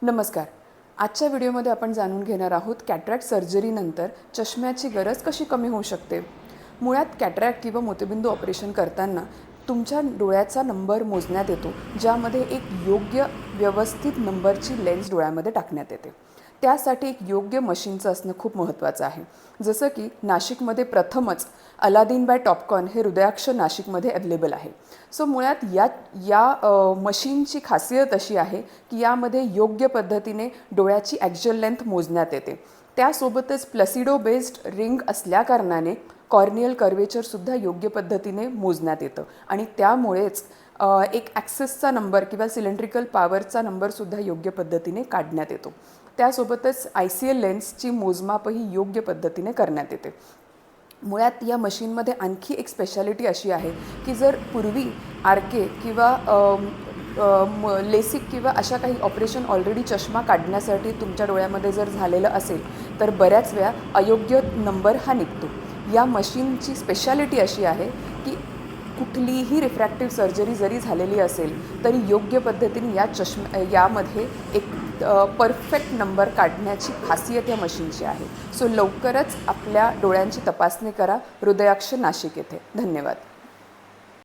नमस्कार. आजच्या व्हिडिओमध्ये आपण जाणून घेणार आहोत कॅटरॅक्ट सर्जरीनंतर चष्म्याची गरज कशी कमी होऊ शकते. मुळात कॅटरॅक्ट किंवा मोतीबिंदू ऑपरेशन करताना तुमच्या डोळ्याचा नंबर मोजण्यात येतो, ज्यामध्ये एक योग्य व्यवस्थित नंबरची लेन्स डोळ्यामध्ये टाकण्यात येते. त्यासाठी एक योग्य मशीनचं असणं खूप महत्त्वाचं आहे. जसं की नाशिकमध्ये प्रथमच अलादीन बाय टॉपकॉन हे हृदयाक्ष नाशिकमध्ये अवेलेबल आहे. सो मुळात या मशीनची खासियत अशी आहे की यामध्ये योग्य पद्धतीने डोळ्याची ॲक्च्युअल लेंथ मोजण्यात येते. त्यासोबतच प्लसिडो बेस्ड रिंग असल्याकारणाने कॉर्नियल कर्वेचरसुद्धा योग्य पद्धतीने मोजण्यात येतं आणि त्यामुळेच एक ॲक्सेसचा नंबर किंवा सिलेंड्रिकल पॉवरचा नंबरसुद्धा योग्य पद्धतीने काढण्यात येतो. त्यासोबतच ICL लेन्सची मोजमापही योग्य पद्धतीने करण्यात येते. मुळात या मशीनमध्ये आणखी एक स्पेशालिटी अशी आहे की जर पूर्वी RK किंवा लेसिक किंवा अशा काही ऑपरेशन ऑलरेडी चष्मा काढण्यासाठी तुमच्या डोळ्यामध्ये जर झालेलं असेल तर बऱ्याच वेळा अयोग्य नंबर हा निघतो. या मशीनची स्पेशालिटी अशी आहे की कुठलीही रिफ्रॅक्टिव्ह सर्जरी जरी झालेली असेल तरी योग्य पद्धतीने यामध्ये एक परफेक्ट नंबर काढण्याची खासियत या मशीनची आहे. सो लवकरच आपल्या डोळ्यांची तपासणी करा हृदयाक्ष नाशिक येथे. धन्यवाद.